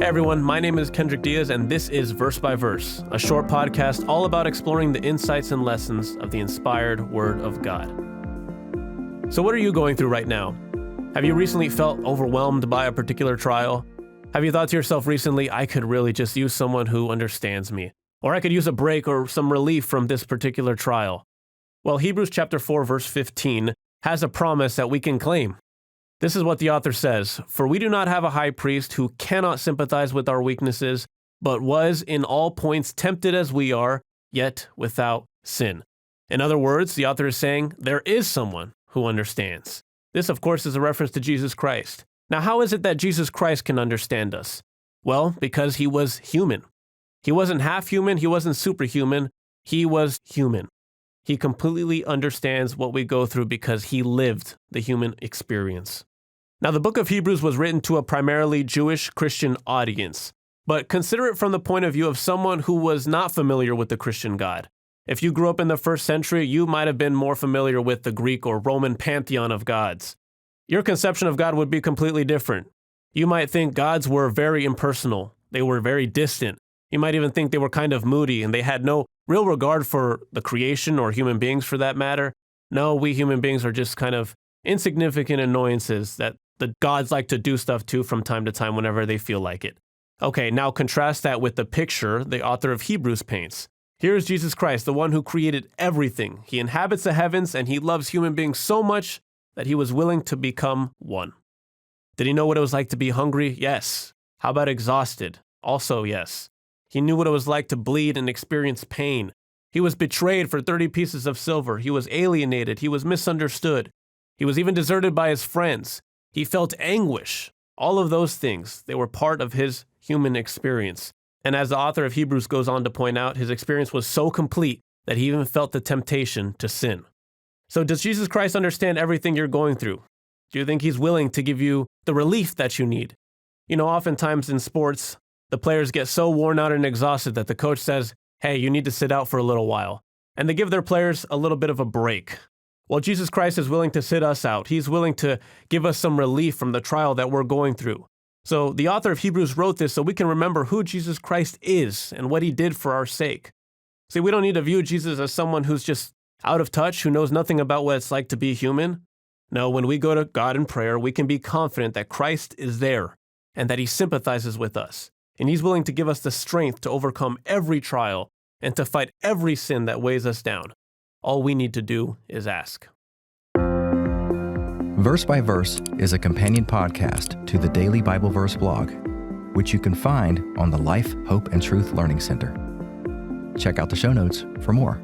Hey everyone, my name is Kendrick Diaz, and this is Verse by Verse, a short podcast all about exploring the insights and lessons of the inspired Word of God. So what are you going through right now? Have you recently felt overwhelmed by a particular trial? Have you thought to yourself recently, I could really just use someone who understands me, or I could use a break or some relief from this particular trial? Well, Hebrews chapter 4, verse 15 has a promise that we can claim. This is what the author says, "For we do not have a high priest who cannot sympathize with our weaknesses, but was in all points tempted as we are, yet without sin." In other words, the author is saying there is someone who understands. This, of course, is a reference to Jesus Christ. Now, how is it that Jesus Christ can understand us? Well, because he was human. He wasn't half human, he wasn't superhuman, he was human. He completely understands what we go through because he lived the human experience. Now, the book of Hebrews was written to a primarily Jewish Christian audience, but consider it from the point of view of someone who was not familiar with the Christian God. If you grew up in the first century, you might have been more familiar with the Greek or Roman pantheon of gods. Your conception of God would be completely different. You might think gods were very impersonal. They were very distant. You might even think they were kind of moody and they had no real regard for the creation or human beings for that matter. No, we human beings are just kind of insignificant annoyances that the gods like to do stuff to from time to time whenever they feel like it. Okay, now contrast that with the picture the author of Hebrews paints. Here is Jesus Christ, the one who created everything. He inhabits the heavens and he loves human beings so much that he was willing to become one. Did he know what it was like to be hungry? Yes. How about exhausted? Also, yes. He knew what it was like to bleed and experience pain. He was betrayed for 30 pieces of silver. He was alienated. He was misunderstood. He was even deserted by his friends. He felt anguish. All of those things, they were part of his human experience. And as the author of Hebrews goes on to point out, his experience was so complete that he even felt the temptation to sin. So does Jesus Christ understand everything you're going through? Do you think he's willing to give you the relief that you need? You know, oftentimes in sports, the players get so worn out and exhausted that the coach says, hey, you need to sit out for a little while. And they give their players a little bit of a break. Well, Jesus Christ is willing to sit us out. He's willing to give us some relief from the trial that we're going through. So the author of Hebrews wrote this so we can remember who Jesus Christ is and what he did for our sake. See, we don't need to view Jesus as someone who's just out of touch, who knows nothing about what it's like to be human. No, when we go to God in prayer, we can be confident that Christ is there and that he sympathizes with us. And he's willing to give us the strength to overcome every trial and to fight every sin that weighs us down. All we need to do is ask. Verse by Verse is a companion podcast to the Daily Bible Verse blog, which you can find on the Life, Hope, and Truth Learning Center. Check out the show notes for more.